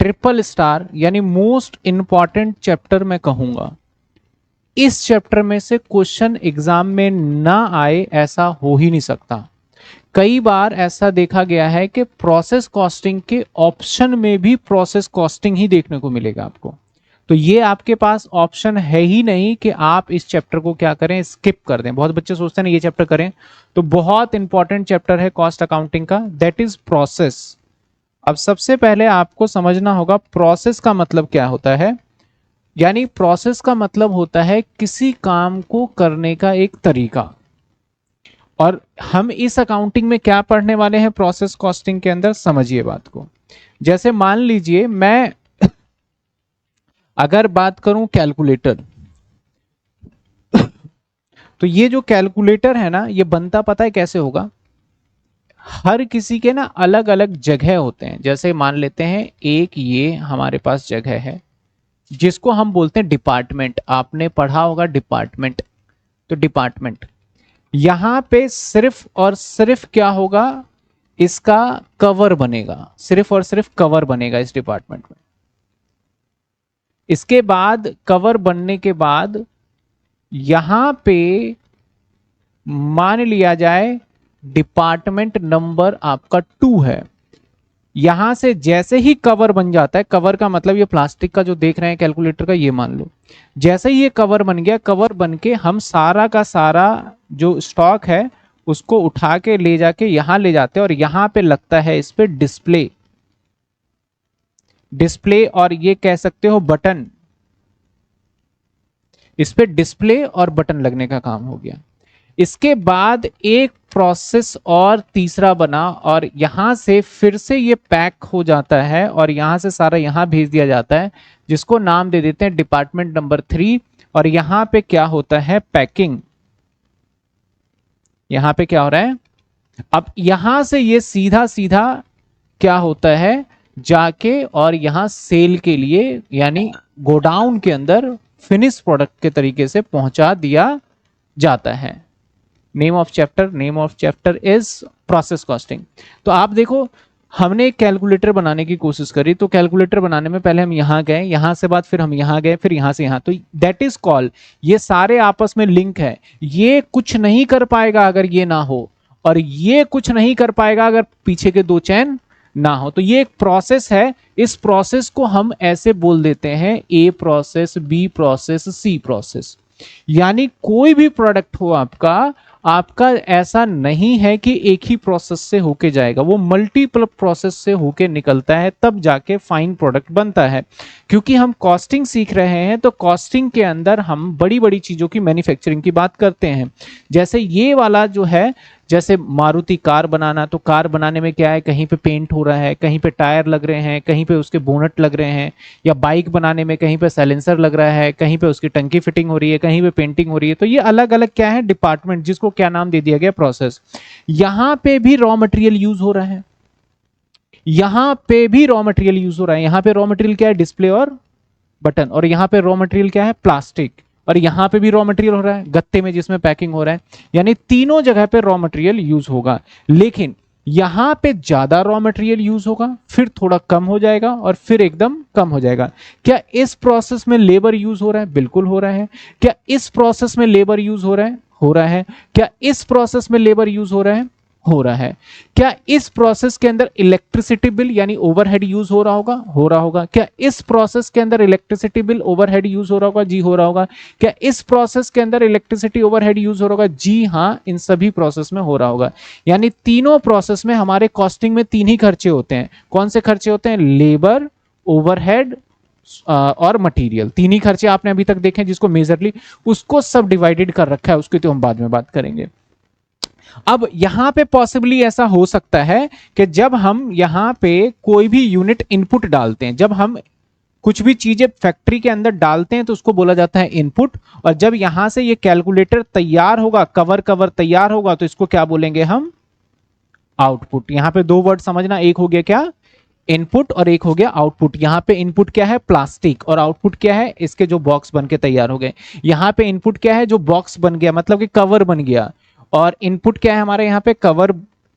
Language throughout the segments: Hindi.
ट्रिपल स्टार यानी मोस्ट इंपॉर्टेंट चैप्टर मैं कहूंगा। इस चैप्टर में से क्वेश्चन एग्जाम में ना आए ऐसा हो ही नहीं सकता। कई बार ऐसा देखा गया है कि प्रोसेस कॉस्टिंग के ऑप्शन में भी प्रोसेस कॉस्टिंग ही देखने को मिलेगा आपको। तो ये आपके पास ऑप्शन है ही नहीं कि आप इस चैप्टर को क्या करें, स्किप कर दें। बहुत बच्चे सोचते हैं ना ये चैप्टर करें, तो बहुत इंपॉर्टेंट चैप्टर है कॉस्ट अकाउंटिंग का, दैट इज प्रोसेस। अब सबसे पहले आपको समझना होगा प्रोसेस का मतलब क्या होता है। यानी प्रोसेस का मतलब होता है किसी काम को करने का एक तरीका। और हम इस अकाउंटिंग में क्या पढ़ने वाले हैं प्रोसेस कॉस्टिंग के अंदर, समझिए बात को। जैसे मान लीजिए मैं अगर बात करूं कैलकुलेटर, तो ये जो कैलकुलेटर है ना, ये बनता पता है कैसे होगा। हर किसी के ना अलग अलग जगह होते हैं। जैसे मान लेते हैं एक ये हमारे पास जगह है जिसको हम बोलते हैं डिपार्टमेंट। आपने पढ़ा होगा डिपार्टमेंट, तो डिपार्टमेंट यहां पे सिर्फ और सिर्फ क्या होगा, इसका कवर बनेगा, सिर्फ और सिर्फ कवर बनेगा इस डिपार्टमेंट में। इसके बाद कवर बनने के बाद यहां पे मान लिया जाए डिपार्टमेंट नंबर आपका 2 है। यहां से जैसे ही कवर बन जाता है, कवर का मतलब ये प्लास्टिक का जो देख रहे हैं कैलकुलेटर का, ये मान लो जैसे ही ये कवर बन गया, कवर बन के हम सारा का सारा जो स्टॉक है उसको उठा के ले जाके यहां ले जाते हैं और यहां पे लगता है इस पे डिस्प्ले, डिस्प्ले और ये कह सकते हो बटन। इस पे डिस्प्ले और बटन लगने का काम हो गया। इसके बाद एक प्रोसेस और तीसरा बना और यहां से फिर से ये पैक हो जाता है और यहां से सारा यहां भेज दिया जाता है, जिसको नाम दे देते हैं डिपार्टमेंट नंबर 3। और यहां पे क्या होता है, पैकिंग। यहां पे क्या हो रहा है, अब यहां से ये सीधा सीधा क्या होता है, जाके और यहां सेल के लिए यानी गोडाउन के अंदर फिनिश प्रोडक्ट के तरीके से पहुंचा दिया जाता है। Name of chapter is process costing. तो आप देखो हमने एक कैलकुलेटर बनाने की कोशिश करी, तो कैलकुलेटर बनाने में पहले हम यहां गए, यहां से बाद फिर हम यहां गए, फिर यहां से यहां, तो दैट इज कॉल, ये सारे आपस में लिंक है। ये कुछ नहीं कर पाएगा अगर ये ना हो, और ये कुछ नहीं कर पाएगा अगर पीछे के 2 चैन ना हो। तो ये एक प्रोसेस है। इस प्रोसेस को हम ऐसे बोल देते हैं A process, B process, C process. यानी कोई भी प्रोडक्ट हो आपका ऐसा नहीं है कि एक ही प्रोसेस से होके जाएगा, वो मल्टीपल प्रोसेस से होके निकलता है, तब जाके फाइन प्रोडक्ट बनता है। क्योंकि हम कॉस्टिंग सीख रहे हैं, तो कॉस्टिंग के अंदर हम बड़ी बड़ी चीजों की मैन्युफैक्चरिंग की बात करते हैं। जैसे ये वाला जो है, जैसे मारुति कार बनाना, तो कार बनाने में क्या है, कहीं पे पेंट हो रहा है, कहीं पे टायर लग रहे हैं, कहीं पे उसके बोनट लग रहे हैं। या बाइक बनाने में कहीं पे साइलेंसर लग रहा है, कहीं पे उसकी टंकी फिटिंग हो रही है, कहीं पे पेंटिंग हो रही है। तो ये अलग अलग क्या है, डिपार्टमेंट, जिसको क्या नाम दे दिया गया, प्रोसेस। यहां पे भी रॉ मटेरियल यूज हो रहा है, यहां पे भी रॉ मटेरियल यूज हो रहा है। यहां पे रॉ मटेरियल क्या है, डिस्प्ले और बटन। और यहां पे रॉ मटेरियल क्या है, प्लास्टिक। और यहां पे भी रॉ मटेरियल हो रहा है, गत्ते में जिसमें पैकिंग हो रहा है। यानी तीनों जगह पे रॉ मटेरियल यूज होगा। लेकिन यहां पे ज्यादा रॉ मटेरियल यूज होगा, फिर थोड़ा कम हो जाएगा और फिर एकदम कम हो जाएगा। क्या इस प्रोसेस में लेबर यूज हो रहा है, बिल्कुल हो रहा है। क्या इस प्रोसेस में लेबर यूज हो रहा है, हो रहा है। क्या इस प्रोसेस में लेबर यूज हो रहा है, हो रहा है। क्या इस प्रोसेस के अंदर इलेक्ट्रिसिटी बिल यानी ओवरहेड यूज हो रहा होगा, हो रहा होगा। क्या इस प्रोसेस के अंदर इलेक्ट्रिसिटी बिल ओवरहेड यूज हो रहा होगा, जी हो रहा होगा। क्या इस प्रोसेस के अंदर इलेक्ट्रिसिटी ओवरहेड यूज हो रहा होगा, जी हां, इन सभी प्रोसेस में हो रहा होगा। यानी तीनों प्रोसेस में हमारे कॉस्टिंग में 3 ही खर्चे होते हैं। कौन से खर्चे होते हैं, लेबर, ओवरहेड और मटेरियल। 3 ही खर्चे आपने अभी तक देखे, जिसको मेजरली उसको सब डिवाइडेड कर रखा है, उसकी तो हम बाद में बात करेंगे। अब यहां पे पॉसिबली ऐसा हो सकता है कि जब हम यहां पे कोई भी यूनिट इनपुट डालते हैं, जब हम कुछ भी चीजें फैक्ट्री के अंदर डालते हैं तो उसको बोला जाता है इनपुट। और जब यहां से ये कैलकुलेटर तैयार होगा, कवर तैयार होगा, तो इसको क्या बोलेंगे हम, आउटपुट। यहां पे 2 वर्ड समझना, एक हो गया क्या, इनपुट, और एक हो गया आउटपुट। यहां पे इनपुट क्या है, प्लास्टिक, और आउटपुट क्या है, इसके जो बॉक्स बन के तैयार हो गए। यहां पे इनपुट क्या है, जो बॉक्स बन गया, मतलब कि कवर बन गया। और इनपुट क्या है हमारे यहाँ पे, कवर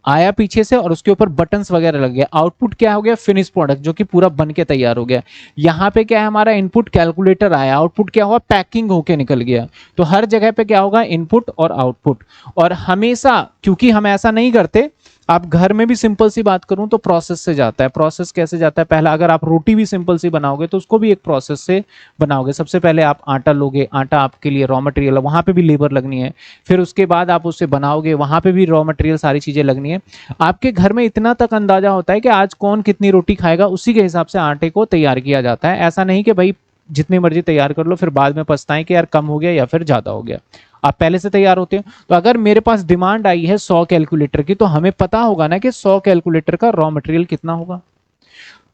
आया पीछे से और उसके ऊपर बटन्स वगैरह लग गया, आउटपुट क्या हो गया, फिनिश प्रोडक्ट जो कि पूरा बन के तैयार हो गया। यहाँ पे क्या है, हमारा इनपुट कैलकुलेटर आया, आउटपुट क्या हुआ, पैकिंग होके निकल गया। तो हर जगह पे क्या होगा, इनपुट और आउटपुट। और हमेशा, क्योंकि हम ऐसा नहीं करते, आप घर में भी सिंपल सी बात करूं तो प्रोसेस से जाता है। प्रोसेस कैसे जाता है, पहला अगर आप रोटी भी सिंपल सी बनाओगे तो उसको भी एक प्रोसेस से बनाओगे। सबसे पहले आप आटा लोगे, आटा आपके लिए रॉ मटेरियल है, वहां पे भी लेबर लगनी है। फिर उसके बाद आप उससे बनाओगे, वहां पे भी रॉ मटेरियल सारी चीजें लगनी है। आपके घर में इतना तक अंदाजा होता है कि आज कौन कितनी रोटी खाएगा, उसी के हिसाब से आटे को तैयार किया जाता है। ऐसा नहीं कि भाई जितनी मर्जी तैयार कर लो फिर बाद में पछताएं कि यार कम हो गया या फिर ज्यादा हो गया। आप पहले से तैयार होते हो। तो अगर मेरे पास डिमांड आई है 100 कैलकुलेटर की, तो हमें पता होगा ना कि 100 कैलकुलेटर का रॉ मटेरियल कितना होगा।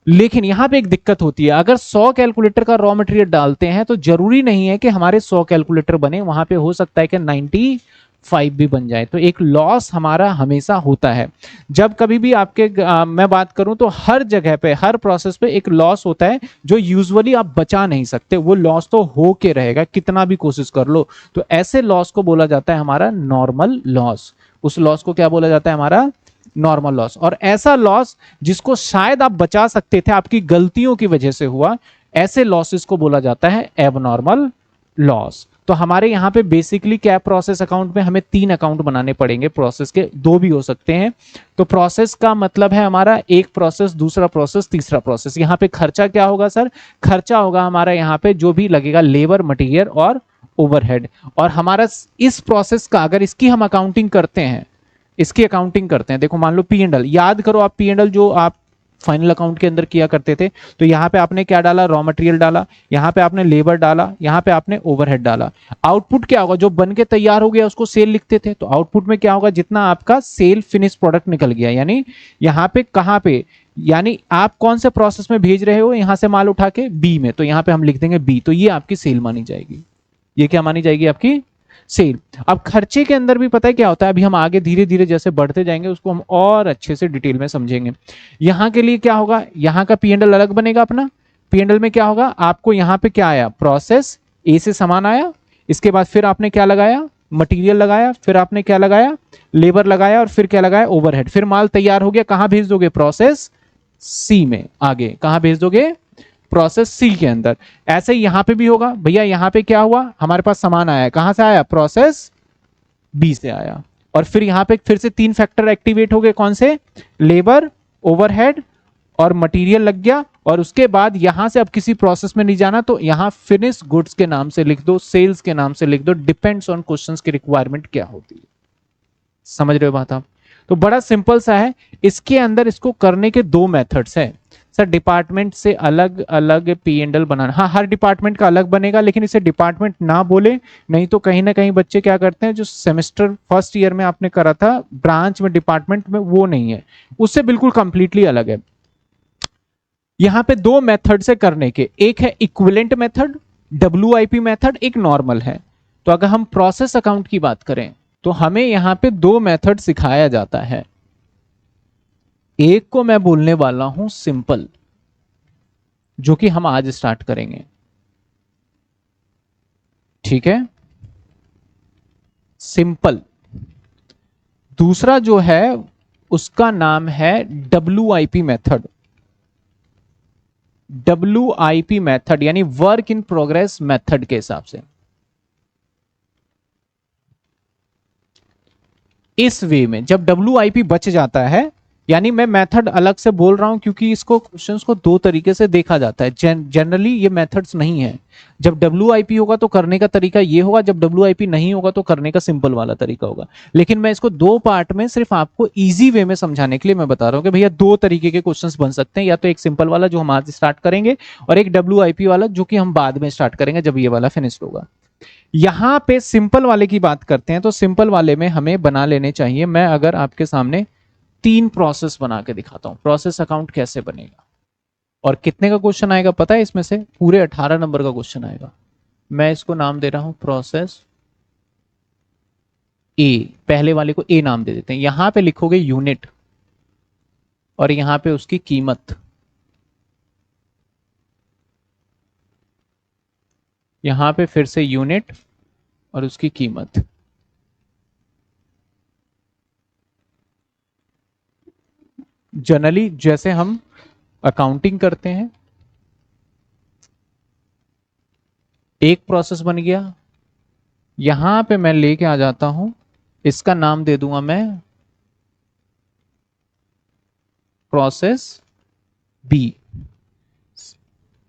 लेकिन यहां पे एक दिक्कत होती है, अगर 100 कैलकुलेटर का रॉ मटेरियल डालते हैं तो जरूरी नहीं है कि हमारे 100 कैलकुलेटर बने, वहां पे हो सकता है कि 95 भी बन जाए। तो एक लॉस हमारा हमेशा होता है। जब कभी भी आपके मैं बात करूं तो हर जगह पे, हर प्रोसेस पे एक लॉस होता है जो यूजुअली आप बचा नहीं सकते। वो लॉस तो हो के रहेगा कितना भी कोशिश कर लो। तो ऐसे लॉस को बोला जाता है हमारा नॉर्मल लॉस। उस लॉस को क्या बोला जाता है, हमारा नॉर्मल लॉस। और ऐसा लॉस जिसको शायद आप बचा सकते थे, आपकी गलतियों की वजह से हुआ, ऐसे लॉसेस को बोला जाता है एबनॉर्मल लॉस। तो हमारे यहां पे बेसिकली क्या, प्रोसेस अकाउंट में हमें 3 अकाउंट बनाने पड़ेंगे, प्रोसेस के 2 भी हो सकते हैं। तो प्रोसेस का मतलब है हमारा एक प्रोसेस, दूसरा प्रोसेस, तीसरा प्रोसेस। यहां पे खर्चा क्या होगा सर, खर्चा होगा हमारा यहाँ पे जो भी लगेगा लेबर, मटेरियल और ओवरहेड। और हमारा इस प्रोसेस का अगर इसकी हम अकाउंटिंग करते हैं, इसकी अकाउंटिंग करते हैं, देखो मान लो पी एंड एल, याद करो आप पी एंड एल जो आप फाइनल अकाउंट के अंदर किया करते थे। तो यहाँ पे आपने क्या डाला, रॉ मटेरियल डाला, यहाँ पे आपने लेबर डाला, यहाँ पे आपने ओवरहेड डाला। आउटपुट क्या होगा, जो बन के तैयार हो गया उसको सेल लिखते थे। तो आउटपुट में क्या होगा, जितना आपका सेल फिनिश प्रोडक्ट निकल गया, यानी यहाँ पे कहाँ पे, यानी आप कौन से प्रोसेस में भेज रहे हो, यहां से माल उठा के बी में, तो यहाँ पे हम लिख देंगे बी। तो ये आपकी सेल मानी जाएगी। ये क्या मानी जाएगी, आपकी सेल। अब खर्चे के अंदर भी पता है क्या होता है, अभी हम आगे धीरे धीरे जैसे बढ़ते जाएंगे उसको हम और अच्छे से डिटेल में समझेंगे। यहां के लिए क्या होगा, यहां का पीएनएल अलग बनेगा अपना। पीएनएल में क्या होगा, आपको यहां पे क्या आया, प्रोसेस ए से सामान आया, इसके बाद फिर आपने क्या लगाया, मटेरियल लगाया, फिर आपने क्या लगाया, लेबर लगाया, और फिर क्या लगाया, ओवरहेड। फिर माल तैयार हो गया, कहां भेज दोगे, प्रोसेस सी में। आगे कहां भेज दोगे, प्रोसेस सी के अंदर। ऐसे ही यहां पे भी होगा, भैया यहां पे क्या हुआ, हमारे पास सामान आया, कहां से आया, प्रोसेस बी से आया। और फिर यहां पे फिर से 3 फैक्टर एक्टिवेट हो गए, कौन से, लेबर, ओवरहेड और मटेरियल लग गया। और उसके बाद यहां से अब किसी प्रोसेस में नहीं जाना, तो यहां फिनिश गुड्स के नाम से लिख दो, सेल्स के नाम से लिख दो, डिपेंड्स ऑन क्वेश्चंस की रिक्वायरमेंट क्या होती है। समझ रहे हो बात आप। तो बड़ा सिंपल सा है। इसके अंदर इसको करने के 2 मेथड्स है सर। डिपार्टमेंट से अलग अलग पी एंड एल बनाना, हाँ हर डिपार्टमेंट का अलग बनेगा, लेकिन इसे डिपार्टमेंट ना बोले, नहीं तो कहीं ना कहीं बच्चे क्या करते हैं, जो सेमेस्टर फर्स्ट ईयर में आपने करा था ब्रांच में, डिपार्टमेंट में, वो नहीं है, उससे बिल्कुल कंप्लीटली अलग है। यहां पे 2 मेथड से करने के, एक है इक्विवेलेंट मेथड, WIP मेथड, एक नॉर्मल है। तो अगर हम प्रोसेस अकाउंट की बात करें तो हमें यहां पे 2 मेथड सिखाया जाता है। एक को मैं बोलने वाला हूं सिंपल, जो कि हम आज स्टार्ट करेंगे, ठीक है, सिंपल। दूसरा जो है उसका नाम है WIP मेथड। WIP मेथड यानी वर्क इन प्रोग्रेस मेथड के हिसाब से। इस वे में जब WIP बच जाता है, यानी मैं मेथड अलग से बोल रहा हूं क्योंकि इसको क्वेश्चंस को 2 तरीके से देखा जाता है। जनरली ये मेथड्स नहीं है। जब WIP होगा तो करने का तरीका ये होगा, जब WIP नहीं होगा तो करने का सिंपल वाला तरीका होगा। लेकिन मैं इसको 2 पार्ट में सिर्फ आपको इजी वे में समझाने के लिए मैं बता रहा हूं कि भैया 2 तरीके के क्वेश्चंस बन सकते हैं, या तो एक सिंपल वाला जो हम आज स्टार्ट करेंगे, और एक WIP वाला जो कि हम बाद में स्टार्ट करेंगे जब ये वाला फिनिश्ड होगा। यहां पे सिंपल वाले की बात करते हैं, तो सिंपल वाले में हमें बना लेने चाहिए, मैं अगर आपके सामने 3 प्रोसेस बना के दिखाता हूं, प्रोसेस अकाउंट कैसे बनेगा। और कितने का क्वेश्चन आएगा पता है, इसमें से पूरे 18 नंबर का क्वेश्चन आएगा। मैं इसको नाम दे रहा हूं प्रोसेस ए, पहले वाले को ए नाम दे देते हैं। यहां पे लिखोगे यूनिट, और यहां पे उसकी कीमत, यहां पे फिर से यूनिट और उसकी कीमत। जनरली जैसे हम अकाउंटिंग करते हैं, एक प्रोसेस बन गया, यहां पे मैं लेके आ जाता हूं, इसका नाम दे दूंगा मैं प्रोसेस बी।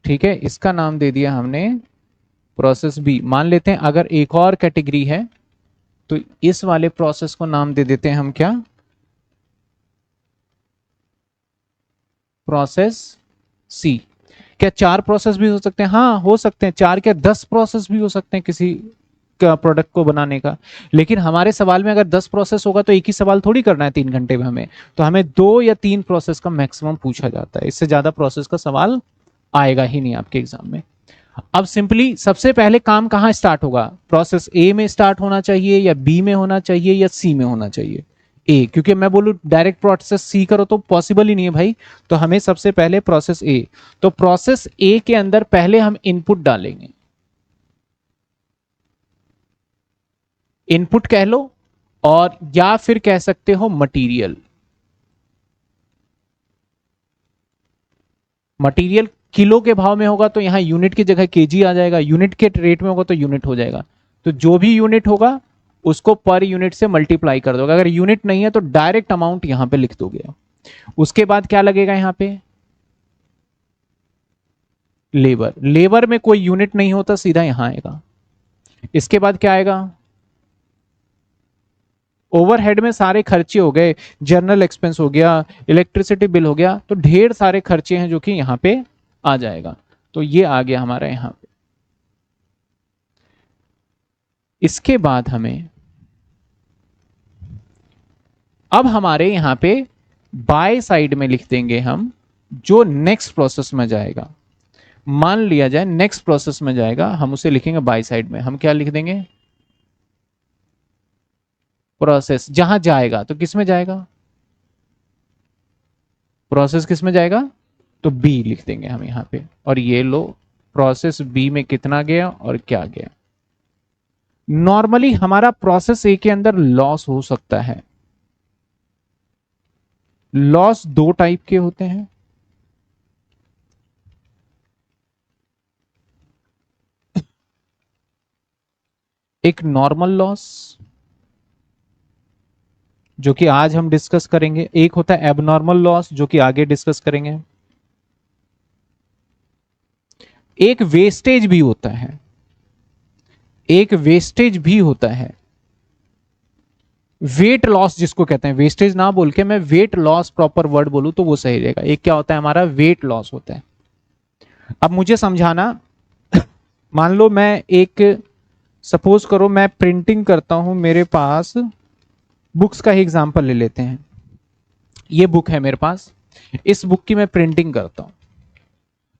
ठीक है, इसका नाम दे दिया हमने प्रोसेस बी। मान लेते हैं अगर एक और कैटेगरी है तो इस वाले प्रोसेस को नाम दे देते हैं हम क्या, प्रोसेस सी। क्या 4 प्रोसेस भी हो सकते हैं? हाँ हो सकते हैं, 4 क्या 10 प्रोसेस भी हो सकते हैं किसी का प्रोडक्ट को बनाने का। लेकिन हमारे सवाल में अगर 10 प्रोसेस होगा तो एक ही सवाल थोड़ी करना है 3 घंटे में हमें, तो हमें 2 या 3 प्रोसेस का मैक्सिमम पूछा जाता है, इससे ज्यादा प्रोसेस का सवाल आएगा ही नहीं आपके एग्जाम में। अब सिंपली सबसे पहले काम कहां स्टार्ट होगा, प्रोसेस ए में स्टार्ट होना चाहिए या बी में होना चाहिए या सी में होना चाहिए? ए, क्योंकि मैं बोलूं डायरेक्ट प्रोसेस सी करो तो पॉसिबल ही नहीं है भाई, तो हमें सबसे पहले प्रोसेस ए। तो प्रोसेस ए के अंदर पहले हम इनपुट डालेंगे, इनपुट कह लो और या फिर कह सकते हो मटेरियल। मटेरियल किलो के भाव में होगा तो यहां यूनिट की जगह केजी आ जाएगा, यूनिट के रेट में होगा तो यूनिट हो जाएगा। तो जो भी यूनिट होगा उसको पर यूनिट से मल्टीप्लाई कर दोगे, अगर यूनिट नहीं है तो डायरेक्ट अमाउंट यहां पे लिख दोगे। उसके बाद क्या लगेगा यहां पे, लेबर। लेबर में कोई यूनिट नहीं होता, सीधा यहां आएगा। इसके बाद क्या आएगा, ओवरहेड में सारे खर्चे हो गए, जनरल एक्सपेंस हो गया, इलेक्ट्रिसिटी बिल हो गया, तो ढेर सारे खर्चे हैं जो कि यहां पे आ जाएगा। तो ये आ गया हमारा यहां पे। इसके बाद हमें अब हमारे यहां पे बाय साइड में लिख देंगे हम जो नेक्स्ट प्रोसेस में जाएगा। मान लिया जाए नेक्स्ट प्रोसेस में जाएगा, हम उसे लिखेंगे बाय साइड में। हम क्या लिख देंगे, प्रोसेस जहां जाएगा तो किस में जाएगा, प्रोसेस किस में जाएगा, तो बी लिख देंगे हम यहां पे। और ये लो प्रोसेस बी में कितना गया और क्या गया। नॉर्मली हमारा प्रोसेस ए के अंदर लॉस हो सकता है। लॉस 2 टाइप के होते हैं, एक नॉर्मल लॉस जो कि आज हम डिस्कस करेंगे, एक होता है एबनॉर्मल लॉस जो कि आगे डिस्कस करेंगे। एक वेस्टेज भी होता है, एक वेस्टेज भी होता है, वेट लॉस जिसको कहते हैं। वेस्टेज ना बोल के मैं वेट लॉस प्रॉपर वर्ड बोलूं तो वो सही रहेगा। एक क्या होता है हमारा, वेट लॉस होता है। अब मुझे समझाना, मान लो मैं एक, सपोज करो मैं प्रिंटिंग करता हूं, मेरे पास बुक्स का ही एग्जांपल ले लेते हैं। ये बुक है मेरे पास, इस बुक की मैं प्रिंटिंग करता हूं।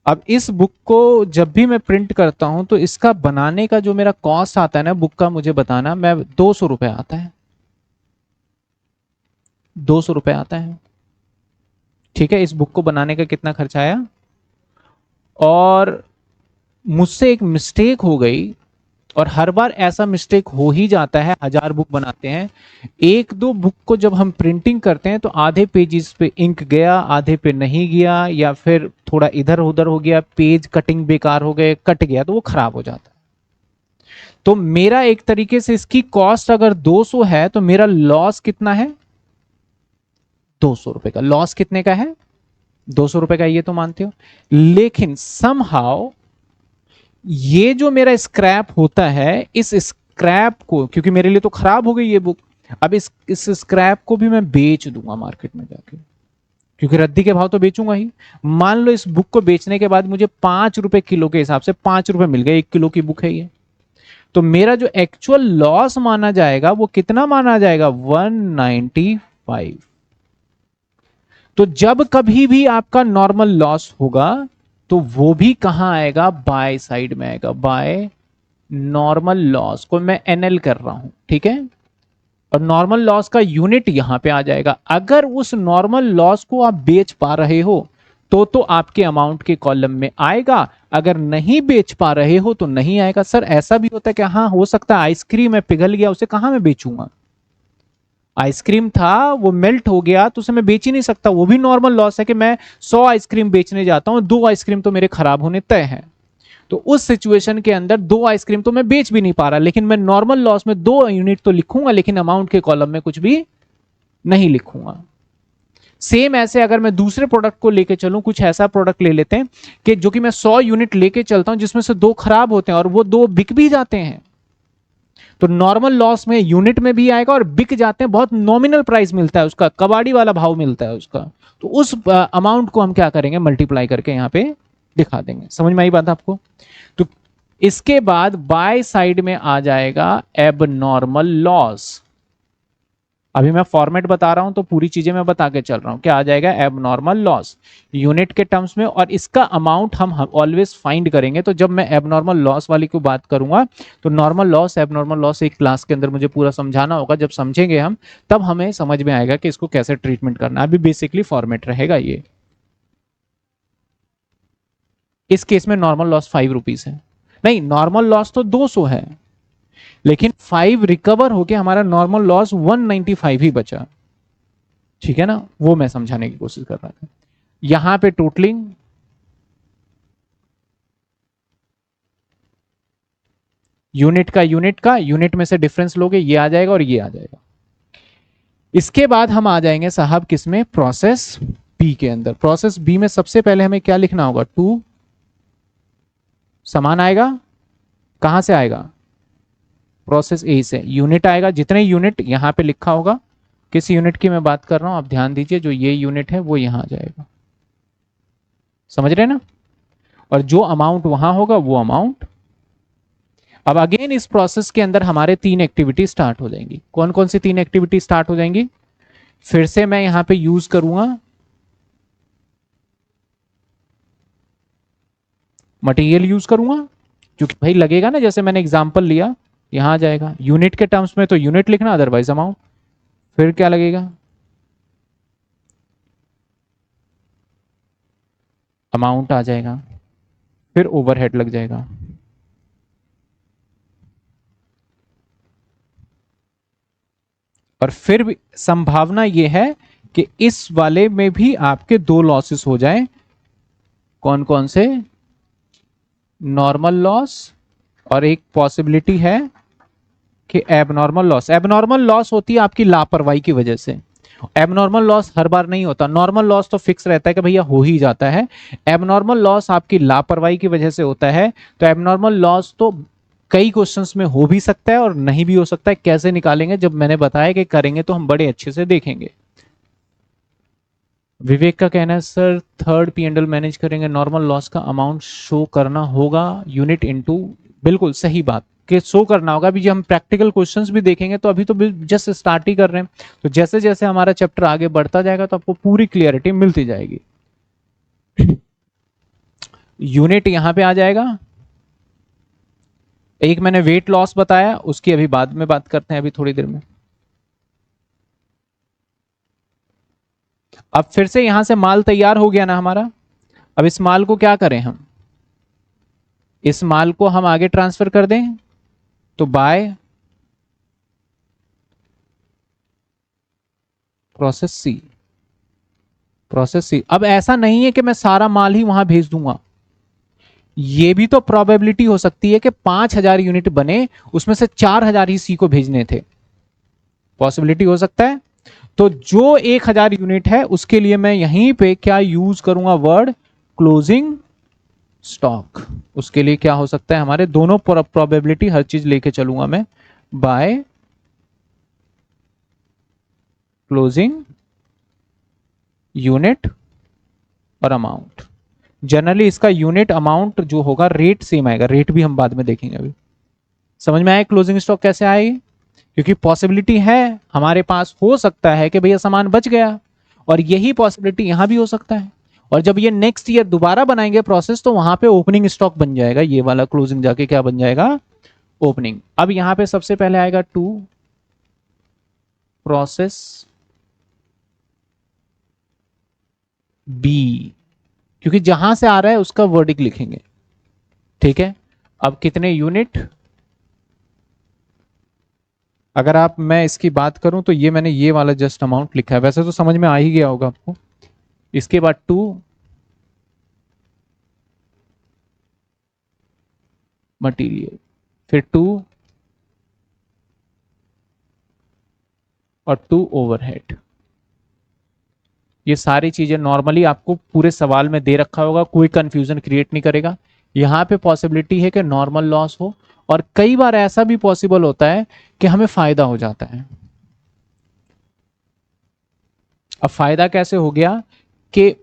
अब इस बुक को जब भी मैं प्रिंट करता हूं तो इसका बनाने का जो मेरा कॉस्ट आता है ना बुक का, मुझे बताना, मैं 200 रुपए आता है, 200 रुपए आता है। ठीक है, इस बुक को बनाने का कितना खर्चा आया, और मुझसे एक मिस्टेक हो गई, और हर बार ऐसा मिस्टेक हो ही जाता है, 1000 बुक बनाते हैं, एक दो बुक को जब हम प्रिंटिंग करते हैं तो आधे पेजेस पे इंक गया, आधे पे नहीं गया, या फिर थोड़ा इधर उधर हो गया, पेज कटिंग बेकार हो गए, कट गया, तो वो खराब हो जाता है। तो मेरा एक तरीके से इसकी कॉस्ट अगर 200 है तो मेरा लॉस कितना है, 200 रुपए का। लॉस कितने का है, 200 रुपए का, ये तो मानते हो। लेकिन समहाउ ये जो मेरा स्क्रैप होता है, इस स्क्रैप को, क्योंकि मेरे लिए तो खराब हो गई ये बुक, अब इस स्क्रैप को भी मैं बेच दूंगा मार्केट में जाके, क्योंकि रद्दी के भाव तो बेचूंगा ही। मान लो इस बुक को बेचने के बाद मुझे 5 रुपए किलो के हिसाब से 5 रुपए मिल गए, 1 किलो की बुक है ये, तो मेरा जो एक्चुअल लॉस माना जाएगा वो कितना माना जाएगा, 195। तो जब कभी भी आपका नॉर्मल लॉस होगा तो वो भी कहां आएगा, बाय साइड में आएगा। बाय नॉर्मल लॉस को मैं एनएल कर रहा हूं, ठीक है, और नॉर्मल लॉस का यूनिट यहां पे आ जाएगा। अगर उस नॉर्मल लॉस को आप बेच पा रहे हो तो आपके अमाउंट के कॉलम में आएगा, अगर नहीं बेच पा रहे हो तो नहीं आएगा। सर ऐसा भी होता है कि हाँ हो सकता है आइसक्रीम है पिघल गया, उसे कहां मैं बेचूंगा, आइसक्रीम था वो मेल्ट हो गया तो उसे मैं बेच ही नहीं सकता, वो भी नॉर्मल लॉस है कि मैं 100 आइसक्रीम बेचने जाता हूं, 2 आइसक्रीम तो मेरे खराब होने तय हैं। तो उस सिचुएशन के अंदर 2 आइसक्रीम तो मैं बेच भी नहीं पा रहा, लेकिन मैं नॉर्मल लॉस में 2 यूनिट तो लिखूंगा, लेकिन अमाउंट के कॉलम में कुछ भी नहीं लिखूंगा। सेम ऐसे अगर मैं दूसरे प्रोडक्ट को लेके चलूं, कुछ ऐसा प्रोडक्ट ले लेते हैं कि जो कि मैं 100 यूनिट लेके चलता हूं जिसमें से 2 खराब होते हैं और वो 2 बिक भी जाते हैं, तो नॉर्मल लॉस में यूनिट में भी आएगा और बिक जाते हैं, बहुत नॉमिनल प्राइस मिलता है उसका, कबाड़ी वाला भाव मिलता है उसका। तो उस अमाउंट को हम क्या करेंगे, मल्टीप्लाई करके यहां पे दिखा देंगे। समझ में आई बात आपको? तो इसके बाद बाय साइड में आ जाएगा एबनॉर्मल लॉस। अभी मैं फॉर्मेट बता रहा हूं तो पूरी चीजें मैं बता के चल रहा हूं। क्या आ जाएगा, एबनॉर्मल लॉस यूनिट के टर्म्स में, और इसका अमाउंट हम ऑलवेज फाइंड करेंगे। तो जब मैं एबनॉर्मल लॉस वाली को बात करूंगा तो नॉर्मल लॉस एबनॉर्मल लॉस एक क्लास के अंदर मुझे पूरा समझाना होगा, जब समझेंगे हम तब हमें समझ में आएगा कि इसको कैसे ट्रीटमेंट करना है। अभी बेसिकली फॉर्मेट रहेगा ये। इस केस में नॉर्मल लॉस 5 रुपीज है, नहीं नॉर्मल लॉस तो 200 है, लेकिन 5 रिकवर होके हमारा नॉर्मल लॉस 195 ही बचा। ठीक है ना, वो मैं समझाने की कोशिश कर रहा था। यहां पे टोटलिंग यूनिट का यूनिट में से डिफरेंस लोगे, ये आ जाएगा और ये आ जाएगा। इसके बाद हम आ जाएंगे साहब किसमें, प्रोसेस बी के अंदर। प्रोसेस बी में सबसे पहले हमें क्या लिखना होगा, 2 समान आएगा, कहां से आएगा, प्रोसेस ए से यूनिट आएगा, जितने यूनिट यहां पे लिखा होगा, किस यूनिट की मैं बात कर रहा हूं आप ध्यान दीजिए, जो ये यूनिट है वो यहां आ जाएगा। समझ रहे ना? और जो अमाउंट वहां होगा वो अमाउंट। अब अगेन इस प्रोसेस के अंदर हमारे 3 एक्टिविटी स्टार्ट हो जाएंगी। कौन कौन सी 3 एक्टिविटी स्टार्ट हो जाएंगी? फिर से मैं यहां पे यूज करूंगा मटेरियल, यूज करूंगा क्योंकि भाई लगेगा ना, जैसे मैंने एग्जांपल लिया यहां आ जाएगा। यूनिट के टर्म्स में तो यूनिट लिखना, अदरवाइज अमाउंट। फिर क्या लगेगा, अमाउंट आ जाएगा, फिर ओवरहेड लग जाएगा। और फिर भी संभावना यह है कि इस वाले में भी आपके 2 लॉसेस हो जाएं। कौन कौन से, नॉर्मल लॉस, और एक पॉसिबिलिटी है कि एबनॉर्मल लॉस। एबनॉर्मल लॉस होती है आपकी लापरवाही की वजह से। एबनॉर्मल लॉस हर बार नहीं होता, नॉर्मल लॉस तो फिक्स रहता है कि भैया हो ही जाता है। एबनॉर्मल लॉस आपकी लापरवाही की वजह से होता है। तो एबनॉर्मल लॉस तो कई क्वेश्चंस में हो भी सकता है और नहीं भी हो सकता है। कैसे निकालेंगे, जब मैंने बताया कि करेंगे तो हम बड़े अच्छे से देखेंगे। विवेक का कहना है सर थर्ड P&L मैनेज करेंगे, नॉर्मल लॉस का अमाउंट शो करना होगा यूनिट इनटू। बिल्कुल सही बात कि शो करना होगा। अभी जब हम प्रैक्टिकल क्वेश्चंस भी देखेंगे तो अभी तो जस्ट स्टार्ट ही कर रहे हैं, तो जैसे जैसे हमारा चैप्टर आगे बढ़ता जाएगा तो आपको पूरी क्लियरिटी मिलती जाएगी। यूनिट यहां पे आ जाएगा। एक मैंने वेट लॉस बताया, उसकी अभी बाद में बात करते हैं, अभी थोड़ी देर में। अब फिर से यहां से माल तैयार हो गया ना हमारा। अब इस माल को क्या करें हम, इस माल को हम आगे ट्रांसफर कर दें, तो बाय प्रोसेस सी। प्रोसेस सी। अब ऐसा नहीं है कि मैं सारा माल ही वहां भेज दूंगा, ये भी तो प्रोबेबिलिटी हो सकती है कि 5000 यूनिट बने, उसमें से 4000 ही सी को भेजने थे। पॉसिबिलिटी हो सकता है। तो जो 1000 यूनिट है उसके लिए मैं यहीं पे क्या यूज करूंगा, वर्ड क्लोजिंग स्टॉक। उसके लिए क्या हो सकता है, हमारे दोनों प्रोबेबिलिटी हर चीज लेके चलूंगा मैं, बाय क्लोजिंग यूनिट और अमाउंट। जनरली इसका यूनिट अमाउंट जो होगा रेट सेम आएगा, रेट भी हम बाद में देखेंगे। अभी समझ में आया क्लोजिंग स्टॉक कैसे आएगी, क्योंकि पॉसिबिलिटी है हमारे पास, हो सकता है कि भैया सामान बच गया, और यही पॉसिबिलिटी यहां भी हो सकता है। और जब ये नेक्स्ट ईयर दोबारा बनाएंगे प्रोसेस तो वहां पे ओपनिंग स्टॉक बन जाएगा, ये वाला क्लोजिंग जाके क्या बन जाएगा, ओपनिंग। अब यहां पे सबसे पहले आएगा 2 प्रोसेस बी, क्योंकि जहां से आ रहा है उसका वर्डिक लिखेंगे। ठीक है, अब कितने यूनिट, अगर आप मैं इसकी बात करूं तो ये मैंने ये वाला जस्ट अमाउंट लिखा है, वैसे तो समझ में आ ही गया होगा आपको। इसके बाद 2 मटेरियल, फिर 2 और 2 ओवरहेड। ये सारी चीजें नॉर्मली आपको पूरे सवाल में दे रखा होगा, कोई कंफ्यूजन क्रिएट नहीं करेगा। यहाँ पे पॉसिबिलिटी है कि नॉर्मल लॉस हो, और कई बार ऐसा भी पॉसिबल होता है कि हमें फायदा हो जाता है। अब फायदा कैसे हो गया कि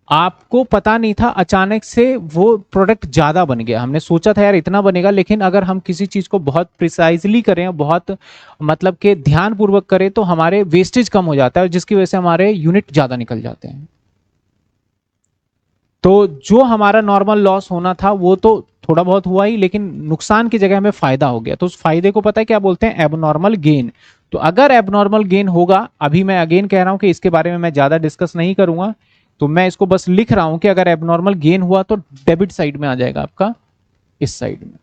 आपको पता नहीं था, अचानक से वो प्रोडक्ट ज्यादा बन गया। हमने सोचा था यार इतना बनेगा, लेकिन अगर हम किसी चीज को बहुत प्रिसाइजली करें, बहुत मतलब के ध्यान पूर्वक करें, तो हमारे वेस्टेज कम हो जाता है, जिसकी वजह से हमारे यूनिट ज्यादा निकल जाते हैं। तो जो हमारा नॉर्मल लॉस होना था वो तो थोड़ा बहुत हुआ ही, लेकिन नुकसान की जगह हमें फायदा हो गया। तो उस फायदे को पता है क्या बोलते हैं? Abnormal gain. तो अगर एबनॉर्मल गेन होगा, अभी मैं अगेन कह रहा हूं कि इसके बारे में मैं ज्यादा डिस्कस नहीं करूंगा, तो मैं इसको बस लिख रहा हूं कि अगर एबनॉर्मल गेन हुआ तो डेबिट साइड में आ जाएगा आपका, इस साइड में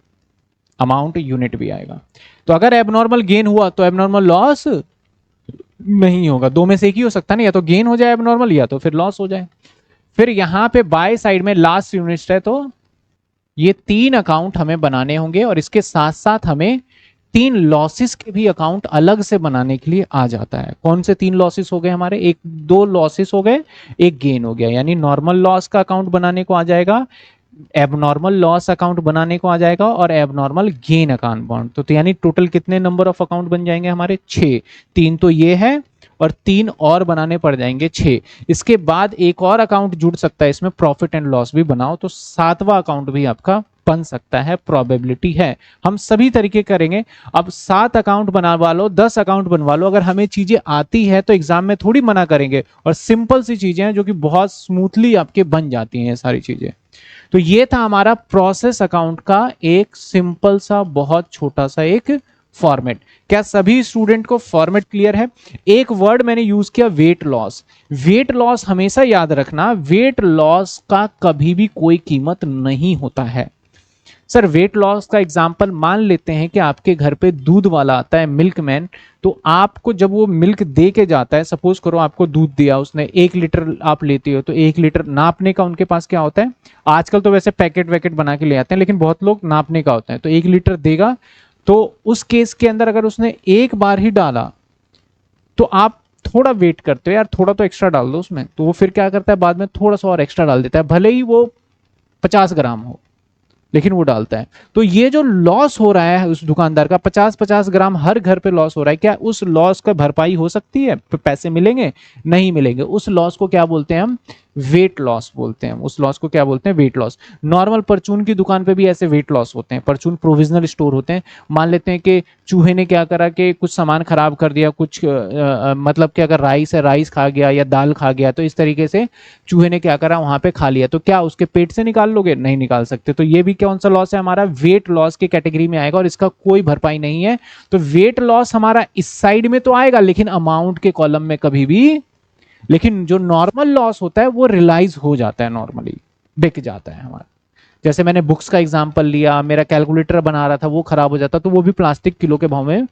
अमाउंट यूनिट भी आएगा। तो अगर एबनॉर्मल गेन हुआ तो एबनॉर्मल लॉस नहीं होगा। दो में से एक ही हो सकता है ना, या तो गेन हो जाए एबनॉर्मल, या तो फिर लॉस हो जाए। फिर यहां पे बाय साइड में लास्ट यूनिट है, तो ये 3 अकाउंट हमें बनाने होंगे, और इसके साथ साथ हमें 3 लॉसेस के भी अकाउंट अलग से बनाने के लिए आ जाता है। कौन से 3 लॉसेस हो गए हमारे? एक 2 लॉसेस हो गए, एक गेन हो गया। यानी नॉर्मल लॉस का अकाउंट बनाने को आ जाएगा, एबनॉर्मल लॉस अकाउंट बनाने को आ जाएगा, और एबनॉर्मल गेन अकाउंट। तो यानी टोटल कितने नंबर ऑफ अकाउंट बन जाएंगे हमारे? 6। 3 तो ये है, और 3 और बनाने पड़ जाएंगे, 6। इसके बाद एक और अकाउंट जुड़ सकता है इसमें, प्रॉफिट एंड लॉस भी बनाओ, तो 7वां अकाउंट भी आपका बन सकता है, प्रोबेबिलिटी है। हम सभी तरीके करेंगे। अब 7 अकाउंट बनवा लो, 10 अकाउंट बनवा लो, अगर हमें चीजें आती है तो एग्जाम में थोड़ी मना करेंगे। और सिंपल सी चीजें हैं जो कि बहुत स्मूथली आपके बन जाती हैं ये सारी चीजें। तो ये था हमारा प्रोसेस अकाउंट का एक सिंपल सा बहुत छोटा सा एक फॉर्मेट। क्या सभी स्टूडेंट को फॉर्मेट क्लियर है? एक वर्ड मैंने यूज किया, वेट लॉस। वेट लॉस हमेशा याद रखना, वेट लॉस का कभी भी कोई कीमत नहीं होता है। सर वेट लॉस का एग्जांपल मान लेते हैं कि आपके घर पे दूध वाला आता है, मिल्कमैन। तो आपको जब वो मिल्क दे के जाता है, सपोज करो आपको दूध दिया उसने, 1 लीटर आप लेते हो, तो 1 लीटर नापने का उनके पास क्या होता है? आजकल तो वैसे पैकेट वैकेट बना के ले आते हैं, लेकिन बहुत लोग नापने का होता है। तो 1 लीटर देगा, तो उस केस के अंदर अगर उसने एक बार ही डाला, तो आप थोड़ा वेट करते हो, यार थोड़ा तो एक्स्ट्रा डाल दो उसमें, तो वो फिर क्या करता है, बाद में थोड़ा सा और एक्स्ट्रा डाल देता है, भले ही वो 50 ग्राम हो, लेकिन वो डालता है। तो ये जो लॉस हो रहा है उस दुकानदार का, 50-50 ग्राम हर घर पे लॉस हो रहा है, क्या उस लॉस का भरपाई हो सकती है? पैसे मिलेंगे? नहीं मिलेंगे। उस लॉस को क्या बोलते हैं हम? वेट लॉस बोलते हैं। उस लॉस को क्या बोलते हैं? Weight loss. नॉर्मल परचून की दुकान पे भी ऐसे वेट लॉस होते हैं, परचून प्रोविजनल स्टोर होते हैं। मान लेते हैं कि चूहे ने क्या करा कि कुछ सामान खराब कर दिया, कुछ मतलब कि अगर राइस है, राइस खा गया या दाल खा गया, तो इस तरीके से चूहे ने क्या करा, वहां पे खा लिया, तो क्या उसके पेट से निकाल लोगे? नहीं निकाल सकते। तो ये भी कौन सा लॉस है हमारा? वेट लॉस की कैटेगरी में आएगा, और इसका कोई भरपाई नहीं है। तो वेट लॉस हमारा इस साइड में तो आएगा, लेकिन अमाउंट के कॉलम में कभी भी। लेकिन जो नॉर्मल लॉस होता है वो रियलाइज हो जाता है, नॉर्मली बिक जाता है हमारा। जैसे मैंने बुक्स का एग्जांपल लिया, मेरा कैलकुलेटर बना रहा था वो खराब हो जाता, तो वो भी प्लास्टिक किलो के भाव में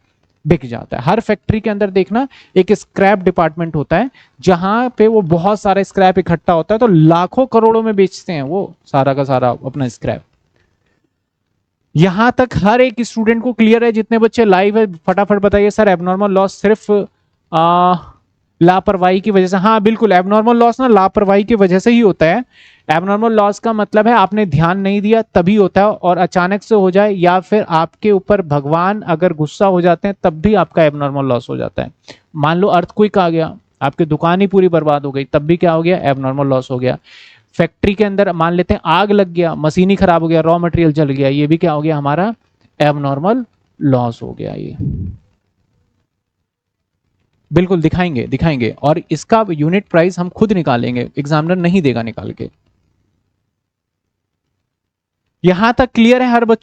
बिक जाता है। हर फैक्ट्री के अंदर देखना एक स्क्रैप डिपार्टमेंट होता है, जहां पे वो बहुत सारा स्क्रैप इकट्ठा होता है, तो लाखों करोड़ों में बेचते हैं वो सारा का सारा अपना स्क्रैप। यहां तक हर एक स्टूडेंट को क्लियर है? जितने बच्चे लाइव है फटाफट बताइए। सर एबनॉर्मल लॉस सिर्फ लापरवाही की वजह से? हाँ बिल्कुल, एबनॉर्मल लॉस ना लापरवाही की वजह से ही होता है। एबनॉर्मल लॉस का मतलब है आपने ध्यान नहीं दिया तभी होता है, और अचानक से हो जाए, या फिर आपके ऊपर भगवान अगर गुस्सा हो जाते हैं तब भी आपका एबनॉर्मल लॉस हो जाता है। मान लो अर्थक्वेक आ गया, आपकी दुकान ही पूरी बर्बाद हो गई, तब भी क्या हो गया? एबनॉर्मल लॉस हो गया। फैक्ट्री के अंदर मान लेते हैं आग लग गया, मशीन ही खराब हो गया, रॉ मटेरियल जल गया, ये भी क्या हो गया हमारा? एबनॉर्मल लॉस हो गया। ये बिल्कुल दिखाएंगे दिखाएंगे, और इसका यूनिट प्राइस हम खुद निकालेंगे, एग्जामिनर नहीं देगा निकाल के। यहां तक क्लियर है हर बच्चों?